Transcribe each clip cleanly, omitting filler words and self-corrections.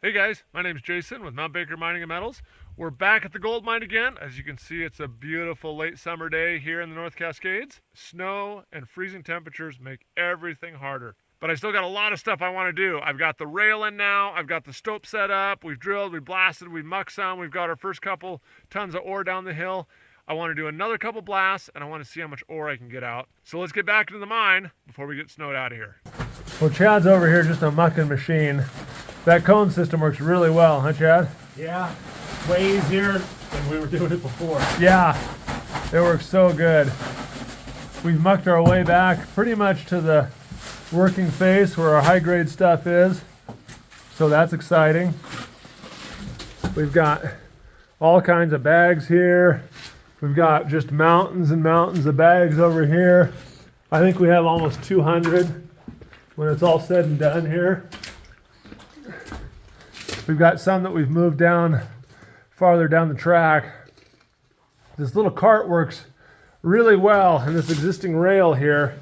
Hey guys, my name is Jason with Mount Baker Mining and Metals. We're back at the gold mine again. As you can see, it's a beautiful late summer day here in the North Cascades. Snow and freezing temperatures make everything harder. But I still got a lot of stuff I want to do. I've got the rail in now, I've got the stope set up, we've drilled, we've blasted, we've mucked some, we've got our first couple tons of ore down the hill. I want to do another couple blasts and I want to see how much ore I can get out. So let's get back into the mine before we get snowed out of here. Well, Chad's over here just a mucking machine. That cone system works really well, huh, Chad? Yeah, way easier than we were doing it before. Yeah, it works so good. We've mucked our way back pretty much to the working face where our high-grade stuff is, so that's exciting. We've got all kinds of bags here. We've got just mountains and mountains of bags over here. I think we have almost 200 when it's all said and done here. We've got some that we've moved down farther down the track. This little cart works really well, and this existing rail here,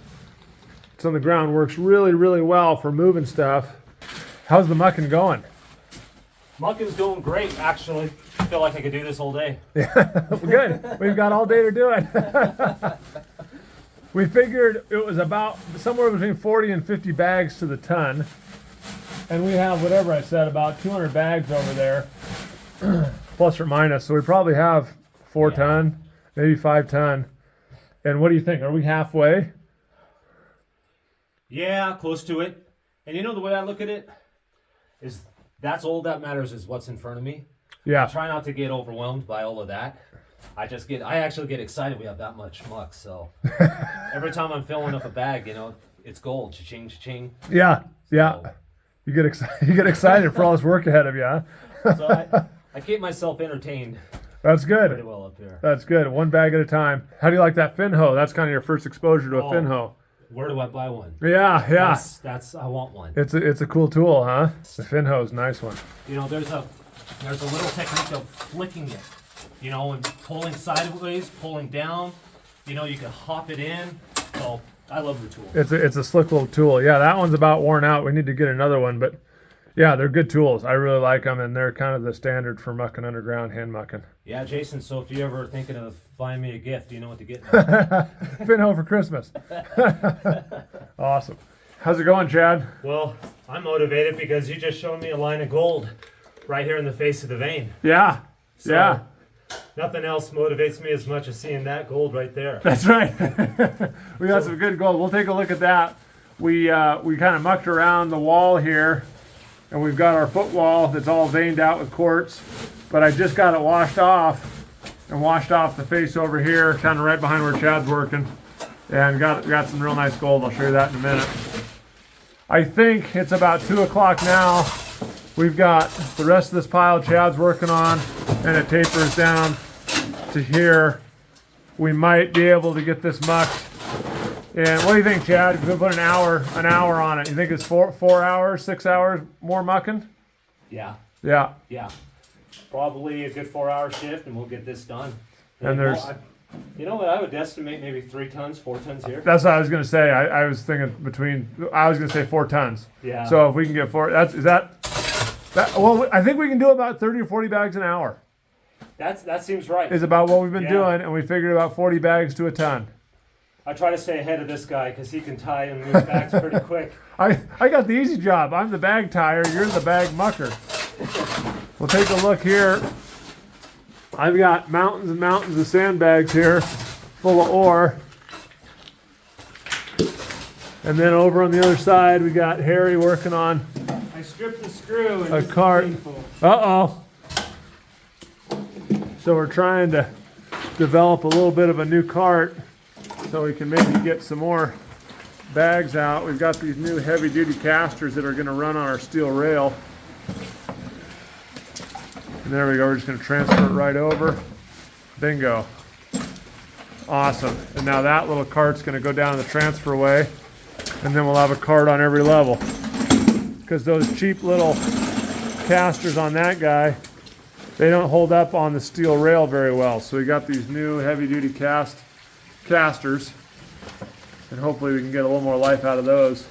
it's on the ground, works really, really well for moving stuff. How's the mucking going? Mucking's going great, actually. I feel like I could do this all day. Yeah, good. We've got all day to do it. We figured it was about somewhere between 40 and 50 bags to the ton. And we have, whatever I said, about 200 bags over there, plus or minus. So we probably have 4 ton, maybe 5 ton. And what do you think? Are we halfway? Yeah, close to it. And you know the way I look at it is that's all that matters is what's in front of me. Yeah. I try not to get overwhelmed by all of that. I actually get excited we have that much muck. So every time I'm filling up a bag, you know, it's gold. Cha-ching, cha-ching. Yeah, yeah. So, you get excited for all this work ahead of you, huh? so I keep myself entertained. That's good. Pretty well up here. That's good. One bag at a time. How do you like that fin hoe? That's kind of your first exposure to a fin hoe. Where do I buy one? Yeah, yeah. That's I want one. It's a cool tool, huh? The fin hoe is a nice one. You know, there's a little technique of flicking it. You know, and pulling sideways, pulling down. You know, you can hop it in. So I love the tool. It's a slick little tool. Yeah, that one's about worn out. We need to get another one, but yeah, they're good tools. I really like them, and they're kind of the standard for mucking underground, hand mucking. Yeah, Jason, so if you're ever thinking of buying me a gift, you know what to get. Fin hoe for Christmas. Awesome. How's it going, Chad? Well, I'm motivated because you just showed me a line of gold right here in the face of the vein. Yeah, So, yeah. Nothing else motivates me as much as seeing that gold right there. That's right. We got some good gold. We'll take a look at that. We kind of mucked around the wall here, and we've got our footwall that's all veined out with quartz, but I just got it washed off the face over here, kind of right behind where Chad's working, and got some real nice gold. I'll show you that in a minute. I think it's about 2 o'clock now. We've got the rest of this pile Chad's working on, and it tapers down to here. We might be able to get this mucked. And what do you think, Chad? If we put an hour on it, you think it's 4 hours, 6 hours more mucking? Yeah. Yeah. Yeah. Probably a good 4-hour shift, and we'll get this done. And there's... You know what? I would estimate maybe 3 tons, 4 tons here. That's what I was going to say. I was thinking I was going to say 4 tons. Yeah. So if we can get 4, well, I think we can do about 30 or 40 bags an hour. That seems right. Is about what we've been doing, and we figured about 40 bags to a ton. I try to stay ahead of this guy because he can tie and move bags pretty quick. I got the easy job. I'm the bag tire. You're the bag mucker. We'll take a look here. I've got mountains and mountains of sandbags here full of ore. And then over on the other side, we got Harry working on I stripped the screw and a cart. Uh-oh. So we're trying to develop a little bit of a new cart so we can maybe get some more bags out. We've got these new heavy-duty casters that are going to run on our steel rail. And there we go. We're just going to transfer it right over. Bingo. Awesome. And now that little cart's going to go down the transferway, and then we'll have a cart on every level. Because those cheap little casters on that guy, they don't hold up on the steel rail very well. So we got these new heavy-duty casters, and hopefully we can get a little more life out of those.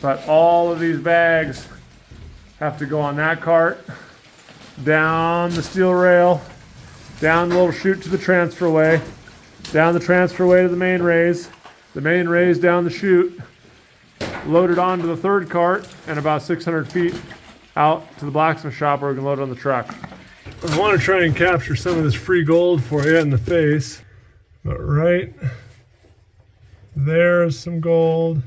But all of these bags have to go on that cart, down the steel rail, down the little chute to the transferway, down the transferway to the main raise down the chute, loaded onto the third cart, and about 600 feet out to the blacksmith shop where we can load it on the truck. I want to try and capture some of this free gold for you in the face, but right there's some gold.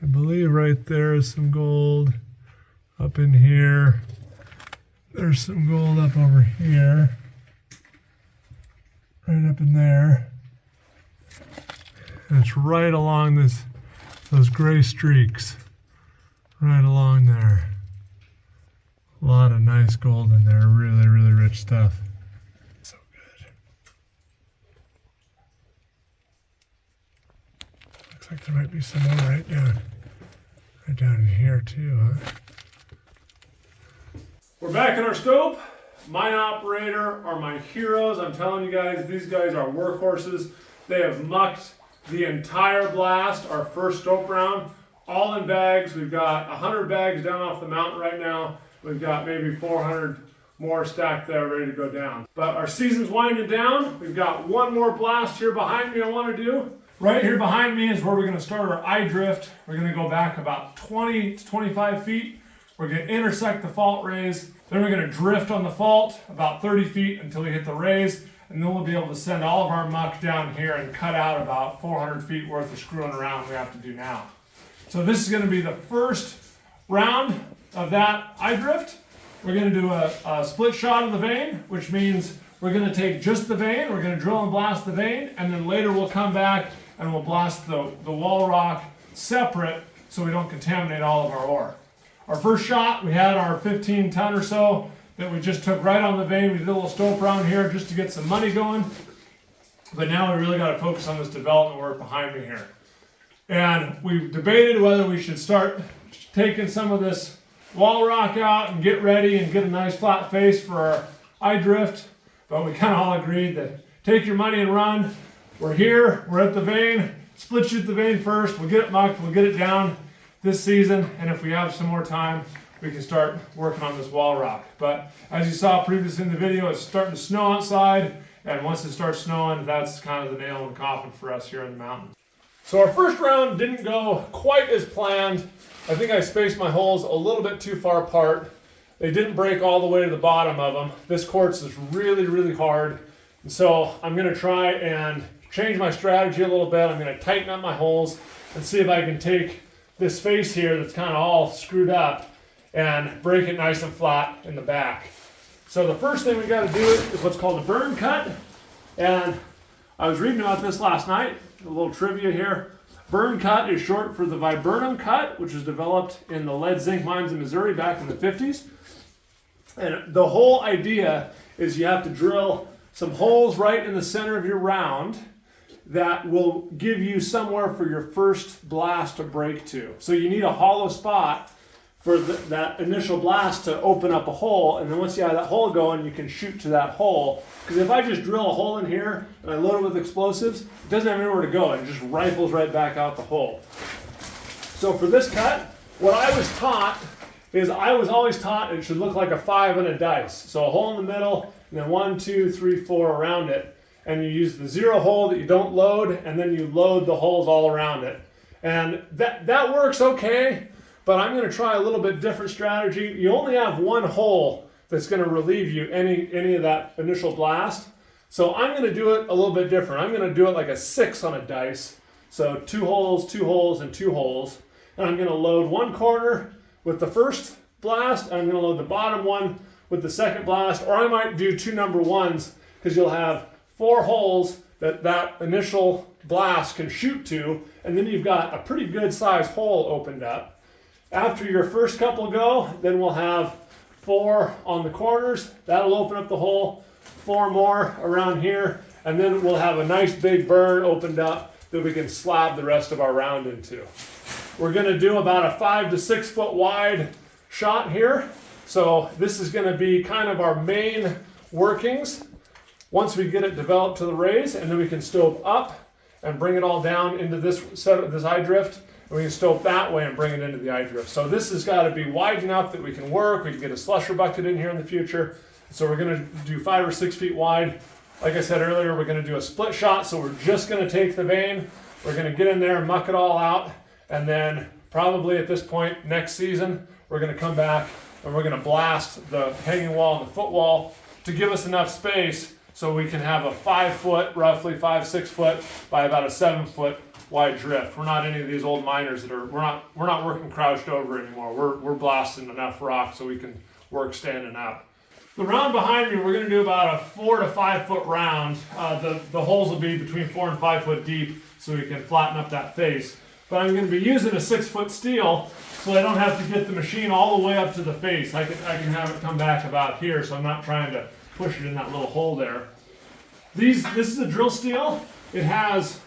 I believe right there is some gold. Up in here, there's some gold up over here. Right up in there. And it's right along those gray streaks. Right along there. A lot of nice gold in there, really, really rich stuff. So good. Looks like there might be some more right down in here too, huh? We're back in our scope. Mine operator are my heroes. I'm telling you guys, these guys are workhorses. They have mucked the entire blast, our first scope round, all in bags. We've got 100 bags down off the mountain right now. We've got maybe 400 more stacked there ready to go down. But our season's winding down. We've got one more blast here behind me I want to do. Right here behind me is where we're going to start our eye drift. We're going to go back about 20 to 25 feet. We're going to intersect the fault raise. Then we're going to drift on the fault about 30 feet until we hit the raise. And then we'll be able to send all of our muck down here and cut out about 400 feet worth of screwing around we have to do now. So this is going to be the first round of that eye drift. We're going to do a split shot of the vein, which means we're going to take just the vein, we're going to drill and blast the vein, and then later we'll come back and we'll blast the wall rock separate so we don't contaminate all of our ore. Our first shot, we had our 15 ton or so that we just took right on the vein. We did a little stope around here just to get some money going. But now we really got to focus on this development work behind me here. And we debated whether we should start taking some of this wall rock out and get ready and get a nice flat face for our eye drift. But we kind of all agreed that take your money and run. We're here, we're at the vein, split shoot the vein first, we'll get it mucked, we'll get it down this season, and if we have some more time, we can start working on this wall rock. But as you saw previously in the video, it's starting to snow outside, and once it starts snowing, that's kind of the nail in the coffin for us here in the mountains. So our first round didn't go quite as planned. I think I spaced my holes a little bit too far apart. They didn't break all the way to the bottom of them. This quartz is really, really hard. And so I'm gonna try and change my strategy a little bit. I'm gonna tighten up my holes and see if I can take this face here that's kind of all screwed up and break it nice and flat in the back. So the first thing we got to do is what's called a burn cut. And I was reading about this last night, a little trivia here. Burn cut is short for the viburnum cut, which was developed in the lead zinc mines in Missouri back in the 50s. And the whole idea is you have to drill some holes right in the center of your round that will give you somewhere for your first blast to break to. So you need a hollow spot for that initial blast to open up a hole, and then once you have that hole going, you can shoot to that hole. Because if I just drill a hole in here and I load it with explosives, it doesn't have anywhere to go. It just rifles right back out the hole. So for this cut, what I was taught is I was always taught it should look like a 5 and a dice. So a hole in the middle, and then 1, 2, 3, 4 around it. And you use the 0 hole that you don't load, and then you load the holes all around it. And that works okay, but I'm going to try a little bit different strategy. You only have one hole that's going to relieve you any of that initial blast. So I'm going to do it a little bit different. I'm going to do it like a 6 on a dice. So 2 holes, 2 holes, and 2 holes. And I'm going to load one corner with the first blast, and I'm going to load the bottom one with the second blast, or I might do 2 number 1s, because you'll have 4 holes that initial blast can shoot to, and then you've got a pretty good sized hole opened up. After your first couple go, then we'll have 4 on the corners. That'll open up the hole. 4 more around here, and then we'll have a nice big burn opened up that we can slab the rest of our round into. We're going to do about a 5 to 6 foot wide shot here. So this is going to be kind of our main workings. Once we get it developed to the raise, and then we can stope up and bring it all down into this eye drift. and we can stope that way and bring it into the eye drift. So this has got to be wide enough that we can work. We can get a slusher bucket in here in the future. So we're going to do 5 or 6 feet wide. Like I said earlier, we're going to do a split shot. So we're just going to take the vein. We're going to get in there and muck it all out. And then probably at this point next season, we're going to come back and we're going to blast the hanging wall and the footwall to give us enough space so we can have a 5 foot, roughly 5-6 foot by about a 7 foot wide drift. We're not any of these old miners that are, we're not working crouched over anymore. We're blasting enough rock so we can work standing up. The round behind me, we're going to do about a 4 to 5 foot round. The holes will be between 4 and 5 foot deep so we can flatten up that face. But I'm going to be using a 6 foot steel so I don't have to get the machine all the way up to the face. I can have it come back about here, so I'm not trying to push it in that little hole there. This is a drill steel. It has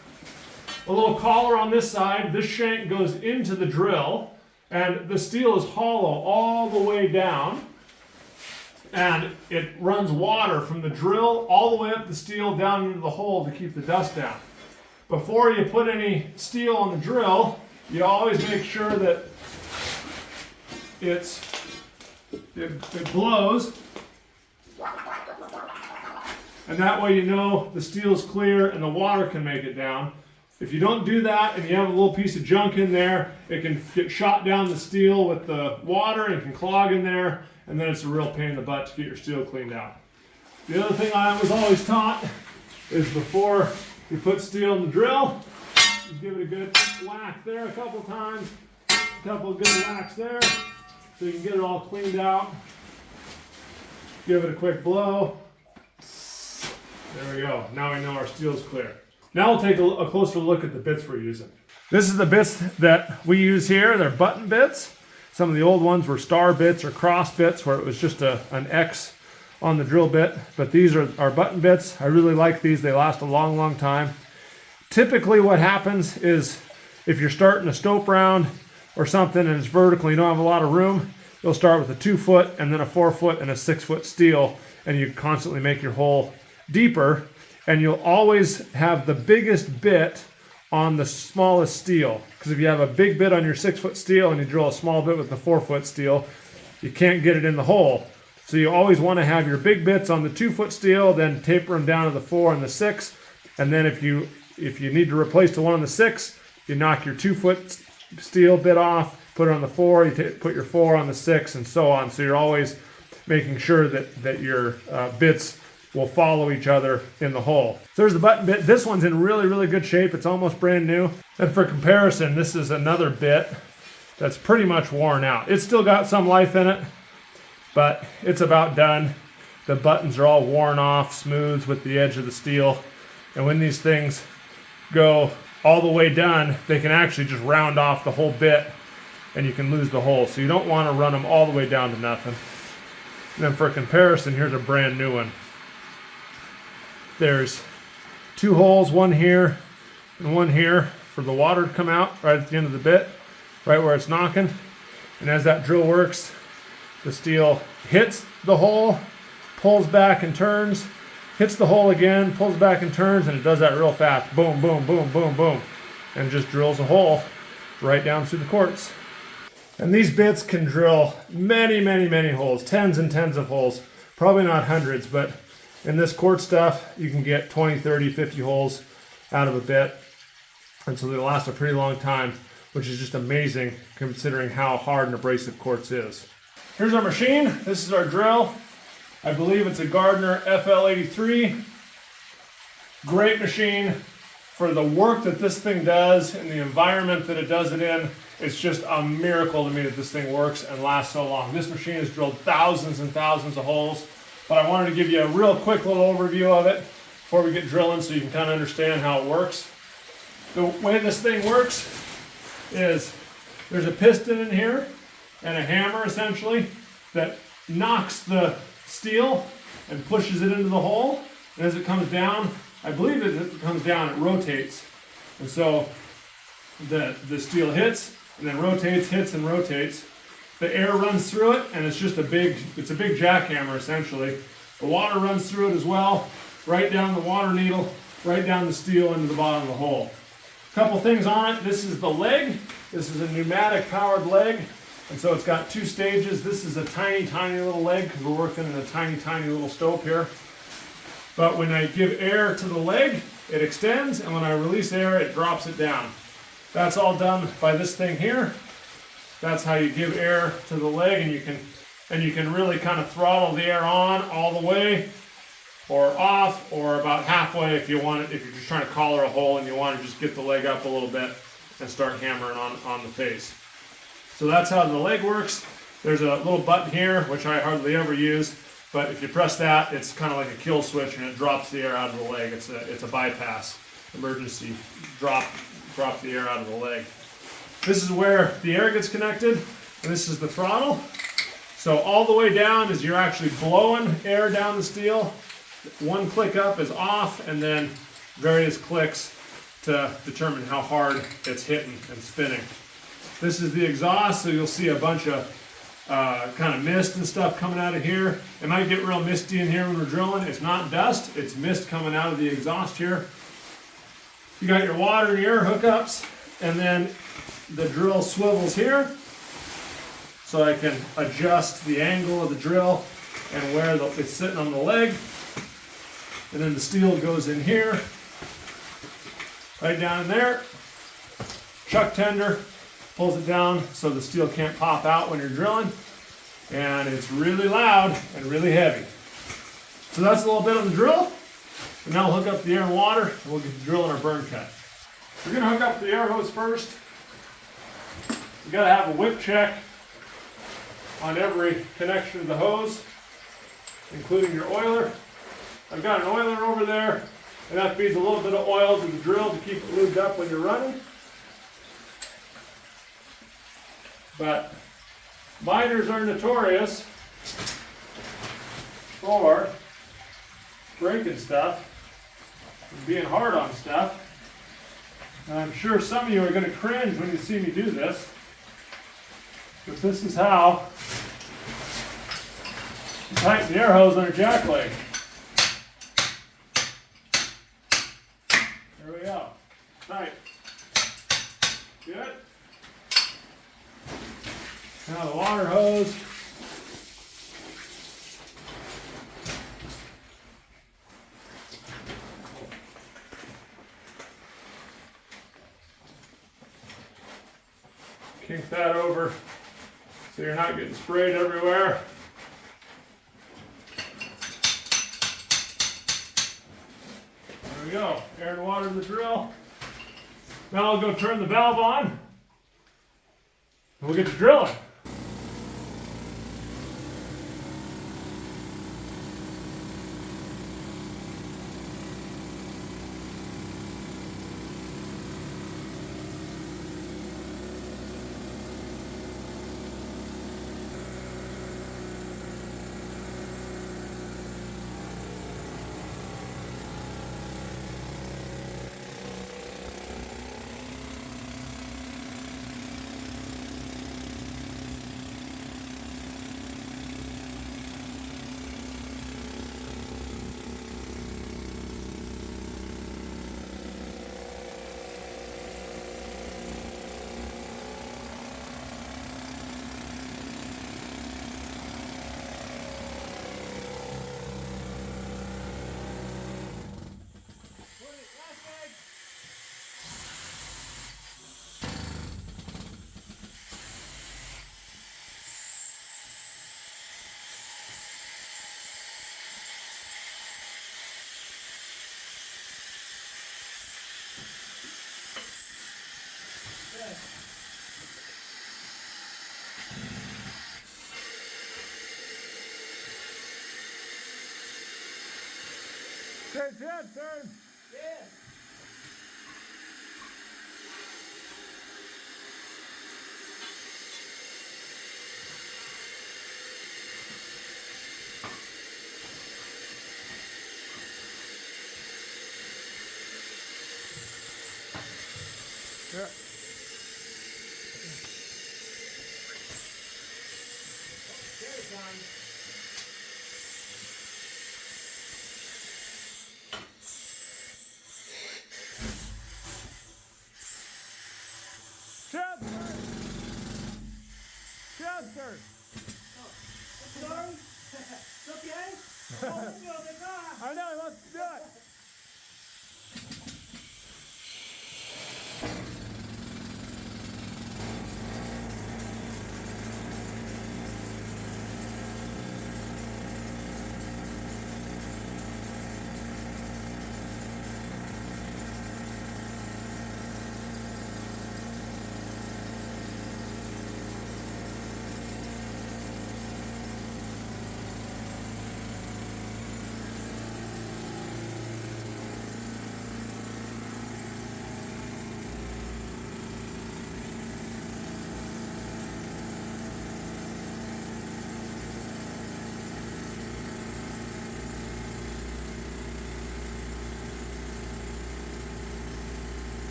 a little collar on this side. This shank goes into the drill, and the steel is hollow all the way down. And it runs water from the drill all the way up the steel down into the hole to keep the dust down. Before you put any steel on the drill, you always make sure that it blows. And that way you know the steel's clear and the water can make it down. If you don't do that and you have a little piece of junk in there, it can get shot down the steel with the water and it can clog in there, and then it's a real pain in the butt to get your steel cleaned out. The other thing I was always taught is before you put steel in the drill, you give it a good whack there a couple times, a couple of good whacks there, so you can get it all cleaned out. Give it a quick blow. There we go. Now we know our steel's clear. Now we'll take a closer look at the bits we're using. This is the bits that we use here. They're button bits. Some of the old ones were star bits or cross bits where it was just an X on the drill bit. But these are our button bits. I really like these. They last a long, long time. Typically what happens is if you're starting a stope round or something and it's vertical, you don't have a lot of room, you'll start with a 2 foot and then a 4 foot and a 6 foot steel, and you constantly make your hole deeper, and you'll always have the biggest bit on the smallest steel. Because if you have a big bit on your 6 foot steel and you drill a small bit with the 4 foot steel, you can't get it in the hole. So you always want to have your big bits on the 2 foot steel, then taper them down to the 4 and the 6, and then if you need to replace the one on the 6, you knock your 2 foot steel bit off, put it on the 4, you put your 4 on the 6, and so on. So you're always making sure that your bits will follow each other in the hole. So there's the button bit. This one's in really, really good shape. It's almost brand new. And for comparison, this is another bit that's pretty much worn out. It's still got some life in it, but it's about done. The buttons are all worn off, smooth with the edge of the steel. And when these things go all the way done, they can actually just round off the whole bit and you can lose the hole. So you don't want to run them all the way down to nothing. And then for comparison, here's a brand new one. There's 2 holes, one here and one here for the water to come out right at the end of the bit, right where it's knocking. And as that drill works, the steel hits the hole, pulls back and turns, hits the hole again, pulls back and turns, and it does that real fast. Boom, boom, boom, boom, boom. And just drills a hole right down through the quartz. And these bits can drill many, many, many holes, tens and tens of holes. Probably not hundreds, but in this quartz stuff, you can get 20, 30, 50 holes out of a bit. And so they last a pretty long time, which is just amazing considering how hard and abrasive quartz is. Here's our machine. This is our drill. I believe it's a Gardner FL83. Great machine. For the work that this thing does and the environment that it does it in, it's just a miracle to me that this thing works and lasts so long. This machine has drilled thousands and thousands of holes. But I wanted to give you a real quick little overview of it before we get drilling so you can kind of understand how it works. The way this thing works is there's a piston in here and a hammer essentially that knocks the steel and pushes it into the hole. And as it comes down, I believe as it comes down, it rotates. And so the steel hits and then rotates, hits and rotates. The air runs through it, and it's a big jackhammer essentially. The water runs through it as well, right down the water needle, right down the steel into the bottom of the hole. Couple things on it. This is the leg. This is a pneumatic powered leg. And so it's got 2 stages. This is a tiny, tiny little leg because we're working in a tiny, tiny little stove here. But when I give air to the leg, it extends, and when I release air, it drops it down. That's all done by this thing here. That's how you give air to the leg, and you can really kind of throttle the air on all the way, or off, or about halfway if you want it. If you're just trying to collar a hole and you want to just get the leg up a little bit and start hammering on the face. So that's how the leg works. There's a little button here, which I hardly ever use, but if you press that, it's kind of like a kill switch, and it drops the air out of the leg. It's a bypass, emergency drop the air out of the leg. This is where the air gets connected, and this is the throttle. So all the way down is you're actually blowing air down the steel. 1 click up is off, and then various clicks to determine how hard it's hitting and spinning. This is the exhaust, so you'll see a bunch of kind of mist and stuff coming out of here. It might get real misty in here when we're drilling. It's not dust, it's mist coming out of the exhaust here. You got your water and your air hookups, and then the drill swivels here, so I can adjust the angle of the drill and where it's sitting on the leg. And then the steel goes in here, right down in there. Chuck tender pulls it down so the steel can't pop out when you're drilling. And it's really loud and really heavy. So that's a little bit of the drill. And now we'll hook up the air and water, and we'll get the drill in our burn cut. We're gonna hook up the air hose first. You gotta have a whip check on every connection of the hose, including your oiler. I've got an oiler over there, and that feeds a little bit of oil to the drill to keep it lubed up when you're running. But miners are notorious for breaking stuff and being hard on stuff. And I'm sure some of you are going to cringe when you see me do this, but this is how you tighten the air hose on your jack leg. There we go. Tight. Good. Now the water hose. Kink that over so you're not getting sprayed everywhere. There we go. Air and water in the drill. Now I'll go turn the valve on, and we'll get to drilling. Turn. Yeah. Yeah. I know, he wants to do it.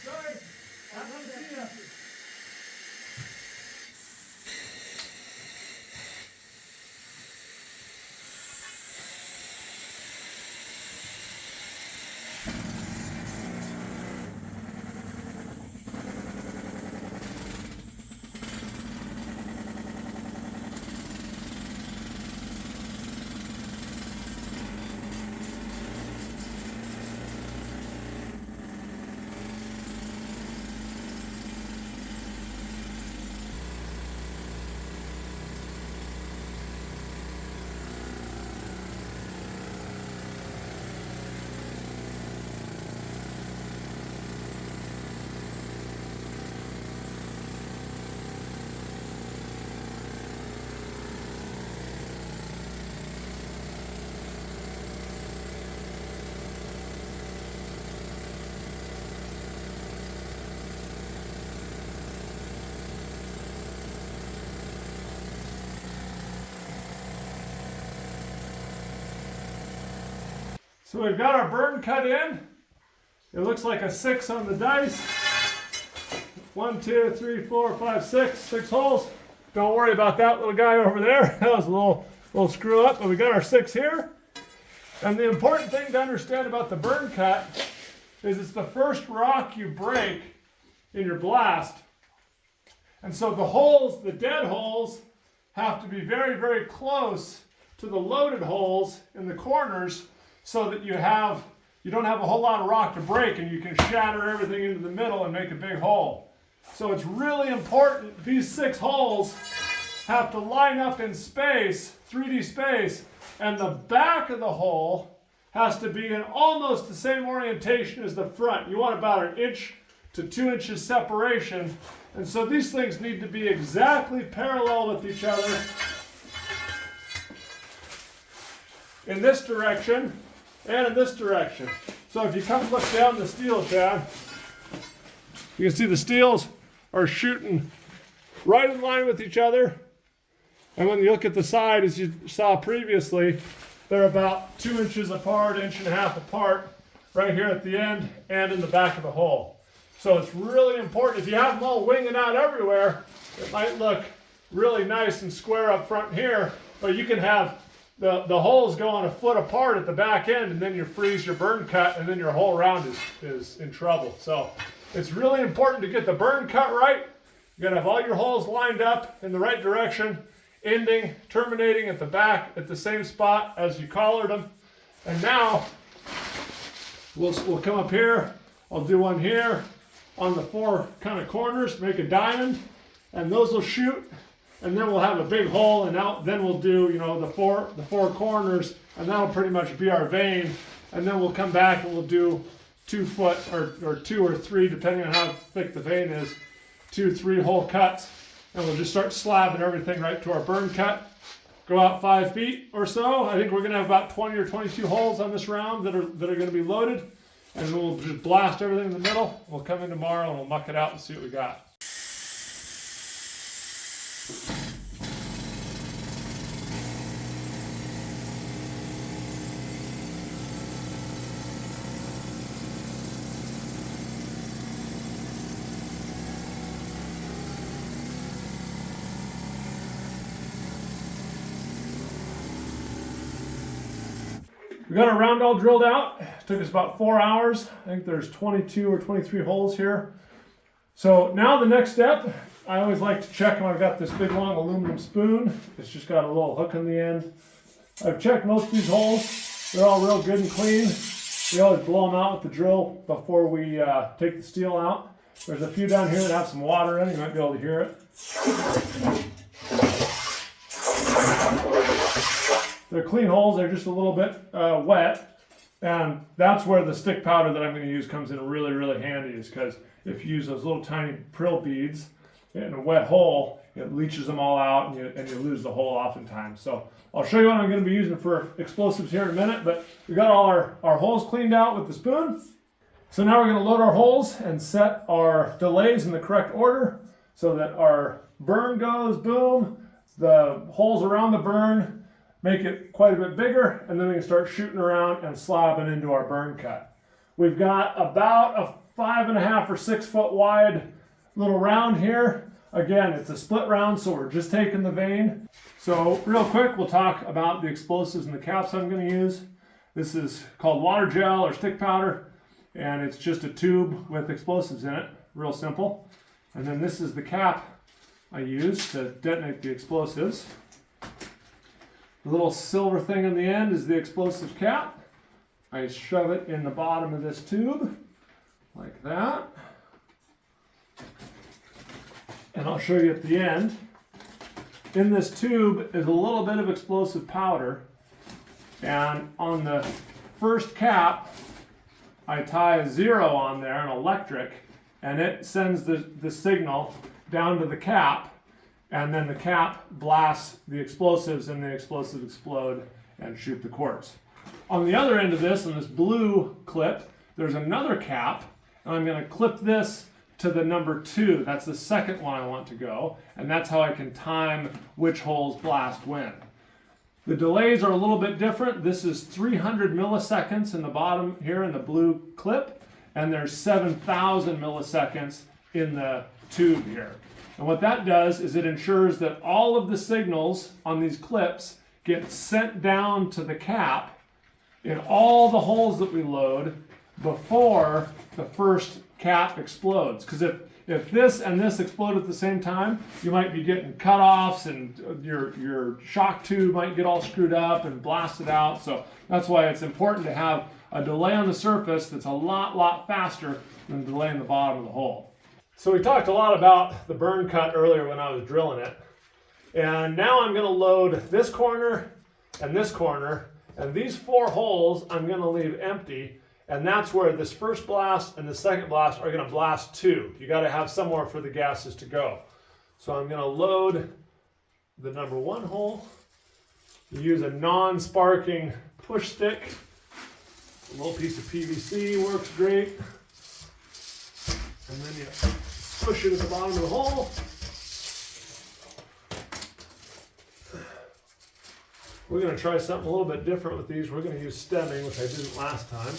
Sorry, I'm going to see you. So we've got our burn cut in. It looks like a 6 on the dice. 1, 2, 3, 4, 5, 6. 6 holes. Don't worry about that little guy over there. That was a little screw up, but we got our 6 here. And the important thing to understand about the burn cut is it's the first rock you break in your blast. And so the holes, the dead holes, have to be very, very close to the loaded holes in the corners so that you don't have a whole lot of rock to break and you can shatter everything into the middle and make a big hole. So it's really important, these 6 holes have to line up in space, 3D space, and the back of the hole has to be in almost the same orientation as the front. You want about 1 inch to 2 inches separation. And so these things need to be exactly parallel with each other in this direction and in this direction. So if you come look down the steel, Chad, you can see the steels are shooting right in line with each other. And when you look at the side, as you saw previously, they're about 2 inches apart, 1.5 inches apart, right here at the end and in the back of the hole. So it's really important. If you have them all winging out everywhere, it might look really nice and square up front here, but you can have the holes going a foot apart at the back end, and then you freeze your burn cut, and then your whole round is in trouble. So it's really important to get the burn cut right. You gotta have all your holes lined up in the right direction, ending, terminating at the back at the same spot as you collared them. And now we'll come up here. I'll do one here on the 4 kind of corners, make a diamond, and those will shoot. And then we'll have a big hole, and then we'll do, you know, the four corners, and that'll pretty much be our vein. And then we'll come back and we'll do 2 foot or 2 or 3, depending on how thick the vein is, 2, 3 hole cuts, and we'll just start slabbing everything right to our burn cut. Go out 5 feet or so. I think we're going to have about 20 or 22 holes on this round that are going to be loaded, and we'll just blast everything in the middle. We'll come in tomorrow and we'll muck it out and see what we got. We got our round all drilled out. It took us about 4 hours. I think there's 22 or 23 holes here. So now the next step, I always like to check when I've got this big long aluminum spoon. It's just got a little hook on the end. I've checked most of these holes. They're all real good and clean. We always blow them out with the drill before we take the steel out. There's a few down here that have some water in it. You might be able to hear it. They're clean holes, they're just a little bit wet, and that's where the stick powder that I'm going to use comes in really, really handy, is because if you use those little tiny prill beads in a wet hole, it leaches them all out, and you lose the hole oftentimes. So I'll show you what I'm going to be using for explosives here in a minute, but we got all our holes cleaned out with the spoon. So now we're going to load our holes and set our delays in the correct order so that our burn goes boom, the holes around the burn make it quite a bit bigger, and then we can start shooting around and slabbing into our burn cut. We've got about a 5.5 or 6 foot wide little round here. Again, it's a split round, so we're just taking the vein. So real quick, we'll talk about the explosives and the caps I'm going to use. This is called water gel or stick powder, and it's just a tube with explosives in it, real simple. And then this is the cap I use to detonate the explosives. The little silver thing on the end is the explosive cap. I shove it in the bottom of this tube, like that. And I'll show you at the end. In this tube is a little bit of explosive powder. And on the first cap, I tie a 0 on there, an electric, and it sends the signal down to the cap. And then the cap blasts the explosives, and the explosives explode and shoot the quartz. On the other end of this, on this blue clip, there's another cap, and I'm going to clip this to the number 2. That's the second one I want to go, and that's how I can time which holes blast when. The delays are a little bit different. This is 300 milliseconds in the bottom here in the blue clip, and there's 7,000 milliseconds in the tube here. And what that does is it ensures that all of the signals on these clips get sent down to the cap in all the holes that we load before the first cap explodes. Because if this and this explode at the same time, you might be getting cutoffs, and your shock tube might get all screwed up and blasted out. So that's why it's important to have a delay on the surface that's a lot faster than the delay in the bottom of the hole. So we talked a lot about the burn cut earlier when I was drilling it. And now I'm going to load this corner and this corner, and these 4 holes I'm going to leave empty, and that's where this first blast and the second blast are going to blast to. You got to have somewhere for the gases to go. So I'm going to load the number 1 hole. You use a non-sparking push stick. A little piece of PVC works great. And then you push it at the bottom of the hole. We're going to try something a little bit different with these. We're going to use stemming, which I didn't last time.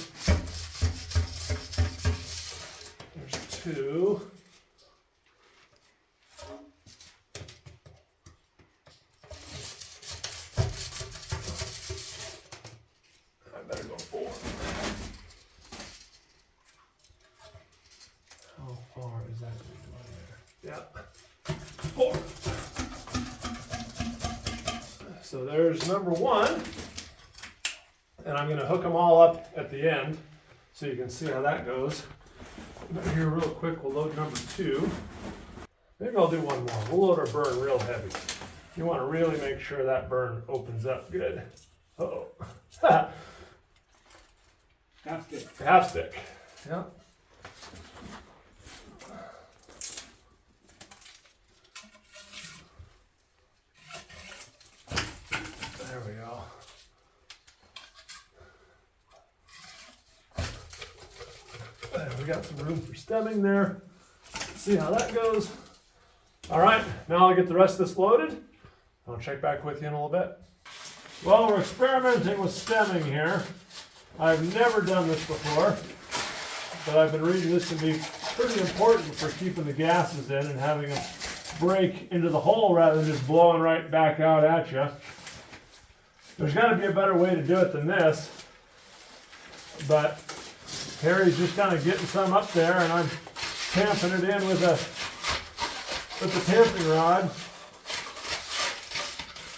There's 2. 2. I better go 4. How far is that going there? Yeah. 4. So there's number 1. And I'm going to hook them all up at the end so you can see how that goes. But here real quick, we'll load number 2. Maybe I'll do one more. We'll load our burn real heavy. You want to really make sure that burn opens up good. Uh-oh. Half stick. Half stick. Yeah. There we go. There, we got some room for stemming there. Let's see how that goes. All right, now I'll get the rest of this loaded. I'll check back with you in a little bit. Well, we're experimenting with stemming here. I've never done this before, but I've been reading this to be pretty important for keeping the gases in and having them break into the hole rather than just blowing right back out at you. There's got to be a better way to do it than this, but Harry's just kind of getting some up there, and I'm tamping it in with the tamping rod.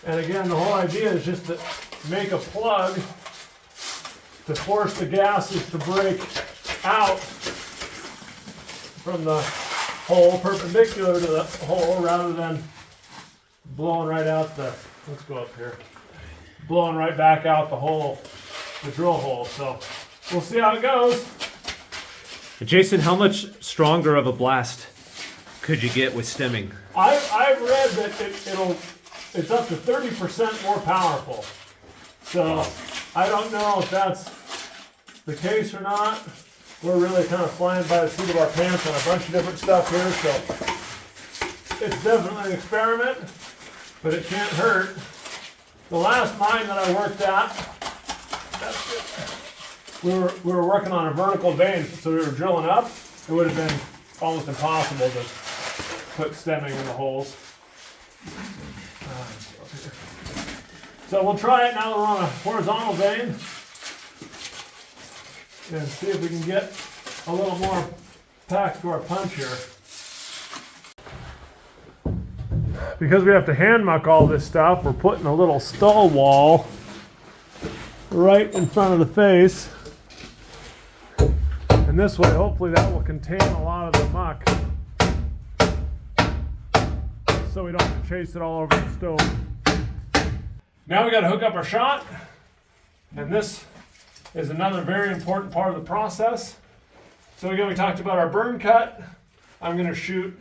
And again, the whole idea is just to make a plug to force the gases to break out from the hole perpendicular to the hole rather than blowing right out the, let's go up here, blowing right back out the hole, the drill hole. So we'll see how it goes. Jason, how much stronger of a blast could you get with stemming? I've read that it's up to 30% more powerful. So I don't know if that's the case or not. We're really kind of flying by the seat of our pants on a bunch of different stuff here, so it's definitely an experiment, but it can't hurt. The last mine that I worked at, we were working on a vertical vein, so we were drilling up. It would have been almost impossible to put stemming in the holes. So we'll try it now that we're on a horizontal vein and see if we can get a little more pack to our punch here. Because we have to hand muck all this stuff, we're putting a little stall wall right in front of the face. And this way, hopefully that will contain a lot of the muck so we don't have to chase it all over the stove. Now we got to hook up our shot, and this is another very important part of the process. So again, we talked about our burn cut. I'm going to shoot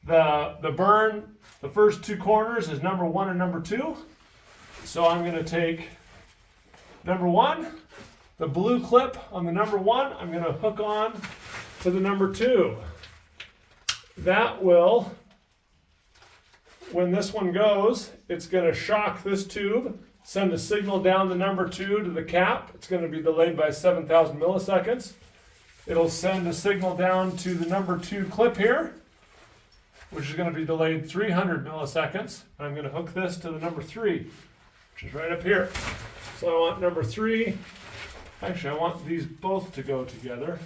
the burn. The first 2 corners is number 1 and number 2. So I'm going to take number 1, the blue clip on the number 1, I'm going to hook on to the number 2. That will, when this one goes, it's going to shock this tube, send a signal down the number 2 to the cap. It's going to be delayed by 7,000 milliseconds. It'll send a signal down to the number 2 clip here, which is going to be delayed 300 milliseconds. I'm going to hook this to the number 3, which is right up here. So I want number 3, actually I want these both to go together,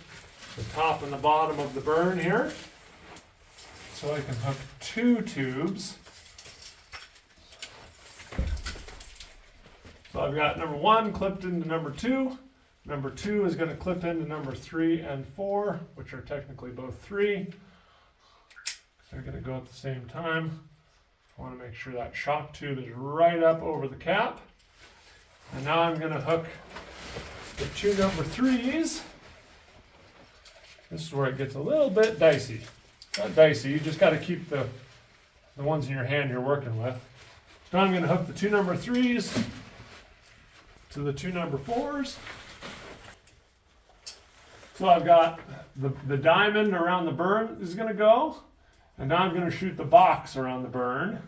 the top and the bottom of the burn here. So I can hook 2 tubes. So I've got number 1 clipped into number 2. Number 2 is going to clip into number 3 and 4, which are technically both 3. They're going to go at the same time. I want to make sure that shock tube is right up over the cap. And now I'm going to hook the 2 number 3s. This is where it gets a little bit dicey. Not dicey, you just got to keep the ones in your hand you're working with. Now I'm going to hook the 2 number 3s to the 2 number 4s. So I've got the diamond around the burn is going to go. And now I'm going to shoot the box around the burn.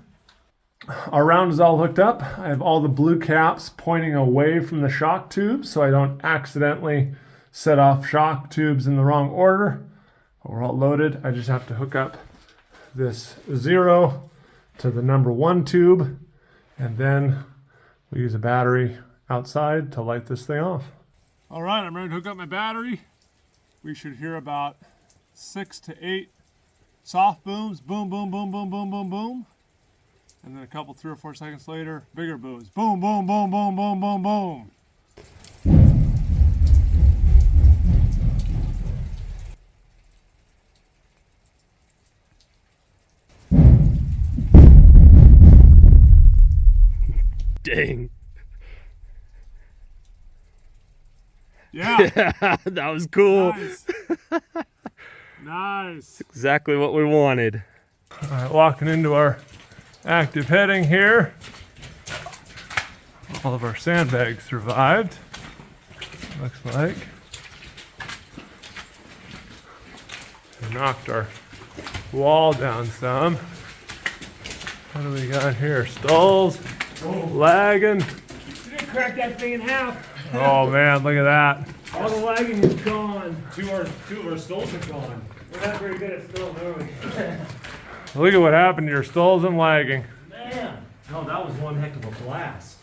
Our round is all hooked up. I have all the blue caps pointing away from the shock tubes so I don't accidentally set off shock tubes in the wrong order. We're all loaded. I just have to hook up this 0 to the number 1 tube, and then we use a battery outside to light this thing off. All right, I'm ready to hook up my battery. We should hear about 6 to 8 soft booms, boom, boom, boom, boom, boom, boom, boom. And then a couple, 3 or 4 seconds later, bigger booms, boom, boom, boom, boom, boom, boom, boom. Dang. Yeah. That was cool. Nice. Nice. Exactly what we wanted. All right, walking into our active heading here. All of our sandbags survived, looks like. We knocked our wall down some. What do we got here? Stalls, lagging. You didn't crack that thing in half. Oh man, look at that. All the lagging is gone. Two of our stalls are gone. We're not very good at stalls, are we? Look at what happened to your stalls and lagging. Man. No, that was one heck of a blast.